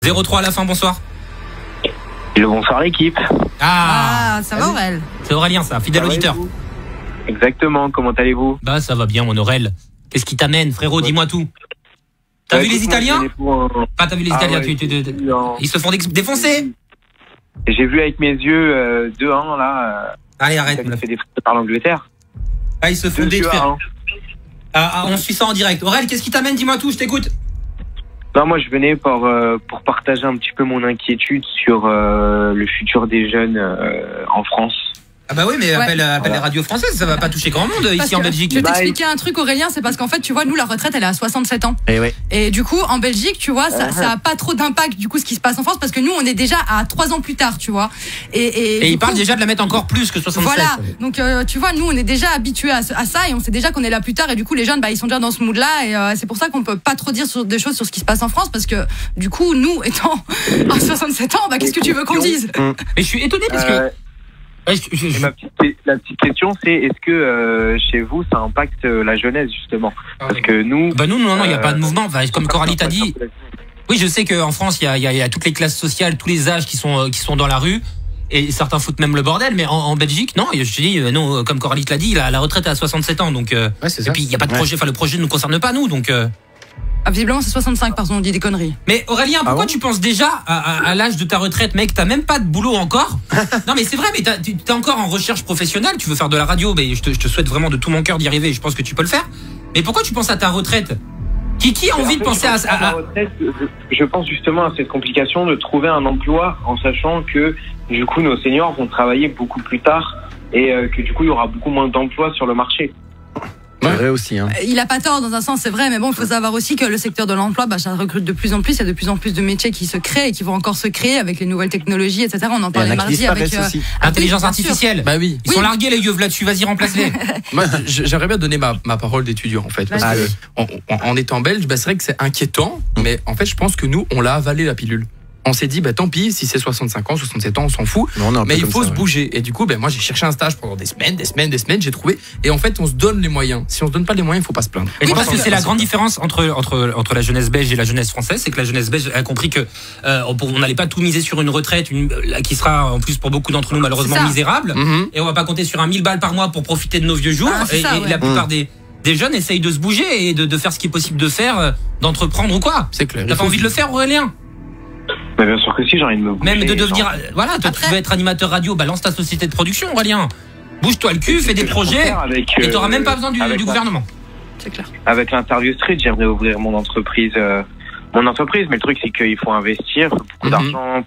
0-3 à la fin, bonsoir. Hello, bonsoir l'équipe. Ça va Aurel? C'est Aurélien ça, fidèle auditeur. Exactement, comment allez-vous? Bah ça va bien mon Aurel. Qu'est-ce qui t'amène frérot, dis-moi tout. T'as vu les Italiens? Pas t'as vu les Italiens, ils se font défoncer. J'ai vu avec mes yeux 2-1 là. Allez arrête. Ça fait des frites par l'Angleterre. Ah ils se font détruire. On suit ça en direct. Aurel, qu'est-ce qui t'amène? Dis-moi tout, je t'écoute. Non, moi je venais pour partager un petit peu mon inquiétude sur le futur des jeunes en France. Ah bah oui, mais appelle les radios françaises, ça va pas toucher grand monde ici en Belgique. Je vais t'expliquer un truc Aurélien, c'est parce qu'en fait tu vois nous la retraite elle est à 67 ans. Et du coup en Belgique tu vois ça a pas trop d'impact du coup ce qui se passe en France parce que nous on est déjà à 3 ans plus tard tu vois. Et ils parlent déjà de la mettre encore plus que 67. Voilà, donc tu vois nous on est déjà habitués à ça et on sait déjà qu'on est là plus tard et du coup les jeunes ils sont déjà dans ce mood là et c'est pour ça qu'on peut pas trop dire des choses sur ce qui se passe en France parce que du coup nous étant à 67 ans qu'est-ce que tu veux qu'on dise? Mais je suis étonné parce que La petite question, c'est est-ce que chez vous, ça impacte la jeunesse justement? Parce que nous... Bah nous, non, il n'y a pas de mouvement. Comme Coralie t'a dit. Oui, je sais qu'en France, il y a toutes les classes sociales, tous les âges qui sont dans la rue. Et certains foutent même le bordel. Mais en Belgique, non, je te dis, non, comme Coralie te l'a dit, la retraite est à 67 ans. Donc, et puis, il n'y a pas de projet. Enfin, le projet ne nous concerne pas, nous. Donc... visiblement c'est 65 pardon, on dit des conneries. Mais Aurélien, pourquoi tu penses déjà à l'âge de ta retraite, mec? T'as même pas de boulot encore. Non mais c'est vrai, mais t'es encore en recherche professionnelle. Tu veux faire de la radio, mais je te souhaite vraiment de tout mon cœur d'y arriver. Je pense que tu peux le faire. Mais pourquoi tu penses à ta retraite? Qui a envie de penser à la retraite? Je pense justement à cette complication de trouver un emploi en sachant que du coup nos seniors vont travailler beaucoup plus tard et que du coup il y aura beaucoup moins d'emplois sur le marché. C'est vrai aussi. Il a pas tort dans un sens, c'est vrai, mais bon, il faut savoir aussi que le secteur de l'emploi, ça recrute de plus en plus. Il y a de plus en plus de métiers qui se créent et qui vont encore se créer avec les nouvelles technologies, etc. On en parlait mardi avec l'intelligence artificielle. Bah oui. Ils sont largués les yeux là-dessus. Vas-y, remplace-les. Moi, j'aimerais bien donner ma parole d'étudiant en fait, parce que en étant belge, c'est vrai que c'est inquiétant, mais en fait, je pense que nous, on l'a avalé la pilule. On s'est dit, tant pis, si c'est 65 ans, 67 ans, on s'en fout. Mais il faut se bouger. Et du coup, moi, j'ai cherché un stage pendant des semaines, j'ai trouvé. Et en fait, on se donne les moyens. Si on se donne pas les moyens, il faut pas se plaindre. Et je pense que c'est la grande différence entre la jeunesse belge et la jeunesse française, c'est que la jeunesse belge a compris que on n'allait pas tout miser sur une retraite, qui sera en plus pour beaucoup d'entre nous malheureusement misérable. Et on va pas compter sur 1000 balles par mois pour profiter de nos vieux jours. Et la plupart des jeunes essayent de se bouger et de faire ce qui est possible de faire, d'entreprendre ou quoi. C'est clair. T'as pas envie de le faire, Aurélien? Mais bien sûr que si, j'ai envie de me bouger. Même de devenir... Voilà, toi tu veux être animateur radio, lance ta société de production, Aurélien. Bouge-toi le cul, fais des projets, et t'auras même pas besoin du gouvernement. C'est clair. Avec l'Interview Street, j'aimerais ouvrir mon entreprise, mais le truc c'est qu'il faut investir beaucoup d'argent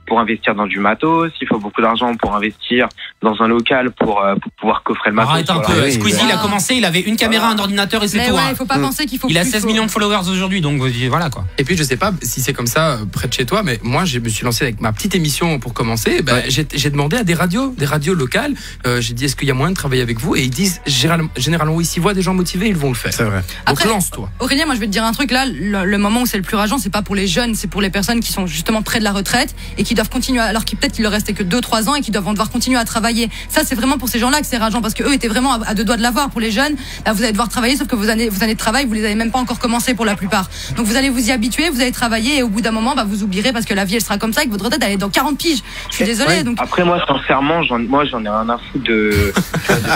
pour investir dans du matos, il faut beaucoup d'argent pour investir dans un local pour pouvoir coffrer le matos. Arrête un peu, Squeezie il a commencé, il avait une caméra, un ordinateur et c'est tout. Il faut pas penser qu'il faut. Il a 16 millions de followers aujourd'hui, donc voilà quoi. Et puis je sais pas si c'est comme ça près de chez toi, mais moi je me suis lancé avec ma petite émission pour commencer. J'ai demandé à des radios locales, j'ai dit est-ce qu'il y a moyen de travailler avec vous, et ils disent généralement oui, s'ils voient des gens motivés, ils vont le faire. C'est vrai. Donc lance-toi. Aurélien, moi je vais te dire un truc là, le moment où c'est le plus rageant, c'est pas pour les jeunes, c'est pour les personnes qui sont justement près de la retraite et qui doivent continuer, alors qu'il peut-être qu'il leur restait que 2-3 ans et qui doivent devoir continuer à travailler. Ça c'est vraiment pour ces gens-là que c'est rageant parce que eux étaient vraiment à 2 doigts de l'avoir. Pour les jeunes, vous allez devoir travailler, sauf que vos années de travail, vous les avez même pas encore commencé pour la plupart. Donc vous allez vous y habituer, vous allez travailler et au bout d'un moment, vous oublierez parce que la vie elle sera comme ça et que votre retraite elle est dans 40 piges. Je suis désolée. Donc... Après moi sincèrement, j'en ai rien à foutre de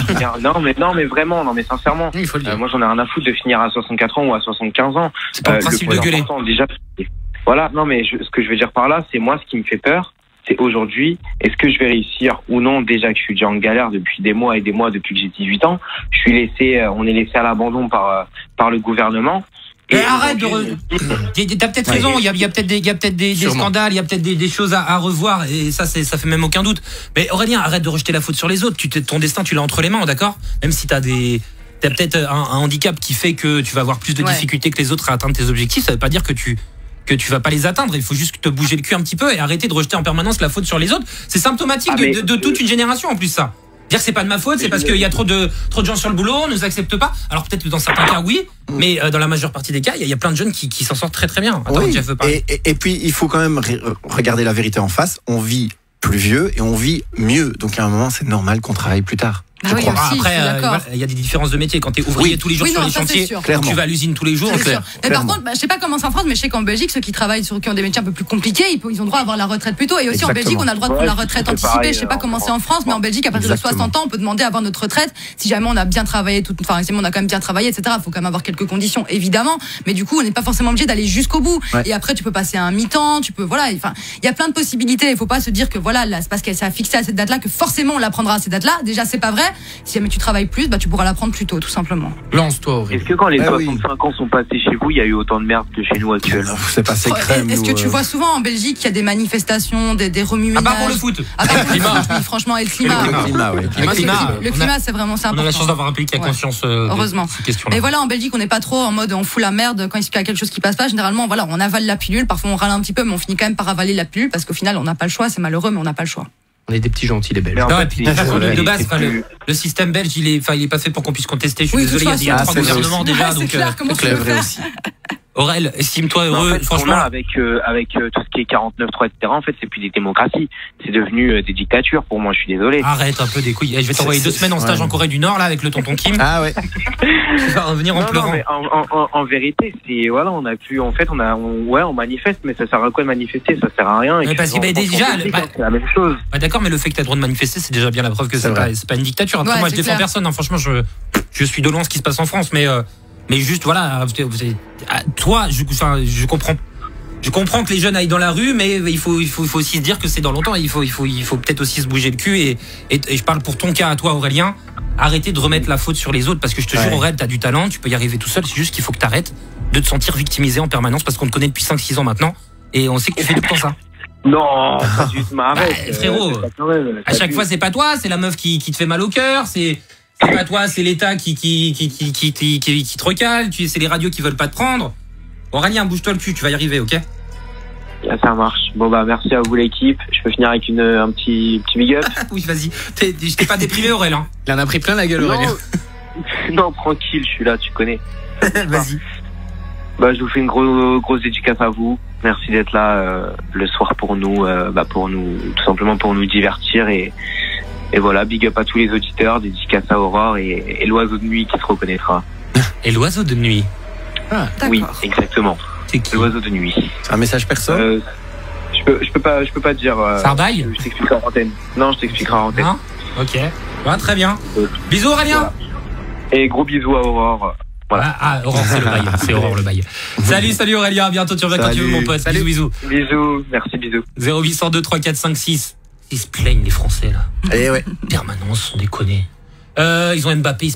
finir. Non mais vraiment, sincèrement. Il faut le dire. Moi j'en ai rien à foutre de finir à 64 ans ou à 75 ans. C'est pas le principe de gueuler. Déjà, voilà, non mais ce que je veux dire par là, c'est moi ce qui me fait peur, c'est aujourd'hui, est-ce que je vais réussir ou non, déjà que je suis déjà en galère depuis des mois et des mois, depuis que j'ai 18 ans, on est laissé à l'abandon par le gouvernement. Et arrête t'as peut-être raison, il y a peut-être des scandales, il y a peut-être des choses à revoir, et ça fait même aucun doute. Mais Aurélien, arrête de rejeter la faute sur les autres, ton destin tu l'as entre les mains, d'accord? Même si t'as peut-être un handicap qui fait que tu vas avoir plus de difficultés que les autres à atteindre tes objectifs, ça veut pas dire que tu vas pas les atteindre. Il faut juste te bouger le cul un petit peu et arrêter de rejeter en permanence la faute sur les autres. C'est symptomatique de toute une génération en plus ça. Dire que c'est pas de ma faute, c'est parce qu'il y a trop de gens sur le boulot, on nous accepte pas. Alors peut-être que dans certains cas oui, mais dans la majeure partie des cas, il y a plein de jeunes qui s'en sortent très très bien. Attends, Jeff veut parler. Et puis il faut quand même regarder la vérité en face. On vit plus vieux et on vit mieux. Donc à un moment, c'est normal qu'on travaille plus tard. Ah oui, aussi, je suis d'accord. Voilà, il y a des différences de métier. Quand t'es ouvrier tous les jours sur les chantiers, tu vas à l'usine tous les jours. Mais par contre, je sais pas comment c'est en France, mais je sais qu'en Belgique, ceux qui travaillent qui ont des métiers un peu plus compliqués, ils ont droit à avoir la retraite plus tôt. Et aussi en Belgique, on a le droit de prendre la retraite anticipée. Je sais pas comment c'est en France, mais en Belgique, à partir de 60 ans, on peut demander à avoir notre retraite. Si jamais on a bien travaillé, enfin, on a quand même bien travaillé, etc. Il faut quand même avoir quelques conditions, évidemment. Mais du coup, on n'est pas forcément obligé d'aller jusqu'au bout. Et après, tu peux passer à un mi-temps, tu peux, voilà. Enfin, il y a plein de possibilités. Il faut pas se dire que voilà, là, c'est parce qu'elle s'est fixée à cette date-là que forcément on la prendra à cette date-là. Déjà, c'est pas vrai. Si jamais tu travailles plus, tu pourras la prendre plus tôt, tout simplement. Lance-toi, Aurélie. Est-ce que quand les 65 ans sont passés chez vous, il y a eu autant de merde que chez nous actuellement? C'est passé crème. Est-ce que tu vois souvent en Belgique qu'il y a des manifestations, des remue-ménages? À part pour le foot. À part pour le foot, oui, franchement, et le climat. Le climat, c'est vraiment ça. On a la chance d'avoir un pays qui a conscience heureusement. de ces questions-là. Mais voilà, en Belgique, on n'est pas trop en mode on fout la merde quand il y a quelque chose qui passe pas. Généralement, voilà, on avale la pilule. Parfois, on râle un petit peu, mais on finit quand même par avaler la pilule parce qu'au final, on n'a pas le choix. C'est malheureux, mais on n'a pas le choix. On est des petits gentils, les Belges. Non, et puis de base, le système belge, il est pas fait pour qu'on puisse contester. Je suis désolé, il y a 3 gouvernements déjà, donc c'est vrai aussi. Aurel, estime-toi heureux, franchement. Avec tout ce qui est 49.3, etc., en fait, c'est plus des démocraties. C'est devenu des dictatures pour moi, je suis désolé. Arrête un peu des couilles. Je vais t'envoyer 2 semaines en stage en Corée du Nord, là, avec le tonton Kim. Ah ouais. Tu vas revenir en pleurant. Non, mais en vérité, c'est, voilà, on a pu, en fait, on manifeste, mais ça sert à quoi de manifester? Ça sert à rien. Mais parce que, déjà, c'est la même chose. D'accord, mais le fait que tu as le droit de manifester, c'est déjà bien la preuve que c'est pas une dictature. Après, moi, je défends personne, hein. Franchement, je suis de loin ce qui se passe en France, mais juste, voilà, toi, je comprends. Je comprends que les jeunes aillent dans la rue, mais il faut aussi se dire que c'est dans longtemps. Il faut peut-être aussi se bouger le cul et je parle pour ton cas à toi, Aurélien. Arrêtez de remettre la faute sur les autres parce que je te jure, Aurélien, t'as du talent, tu peux y arriver tout seul. C'est juste qu'il faut que t'arrêtes de te sentir victimisé en permanence parce qu'on te connaît depuis 5-6 ans maintenant et on sait que tu fais tout le temps ça. Non, pas du tout, arrête. Frérot, à chaque fois, c'est pas toi, c'est la meuf qui te fait mal au cœur, c'est pas toi, c'est l'État qui te recale, c'est les radios qui veulent pas te prendre. Aurélien, bouge-toi le cul, tu vas y arriver, ok? Ça marche. Bon merci à vous l'équipe. Je peux finir avec un petit big up. Oui, vas-y. Je t'ai pas déprimé, Aurélien. Il en a pris plein la gueule, Aurélien. Non, tranquille, je suis là, tu connais. Vas-y. Je vous fais une grosse dédicace à vous. Merci d'être là le soir pour nous, tout simplement pour nous divertir et voilà, big up à tous les auditeurs, dédicace à Aurore et l'oiseau de nuit qui se reconnaîtra. Et l'oiseau de nuit. Ah, oui, exactement. C'est qui? L'oiseau de nuit. C'est un message perso? Je peux pas te dire. Sarbaille? Je t'expliquerai en antenne. Non, je t'expliquerai en antenne. Non, ok. Très bien. Bisous, Aurélien. Voilà. Et gros bisous à Aurore. Voilà. Aurore, c'est le bail. C'est Aurore le bail. Salut Aurélien, à bientôt. Tu reviens quand tu veux, mon pote. Salut, bisous. Bisous, merci, bisous. 0802 3 4 5 6. Ils se plaignent, les Français, là. Eh ouais. Permanence, sont déconnés. Ils ont Mbappé.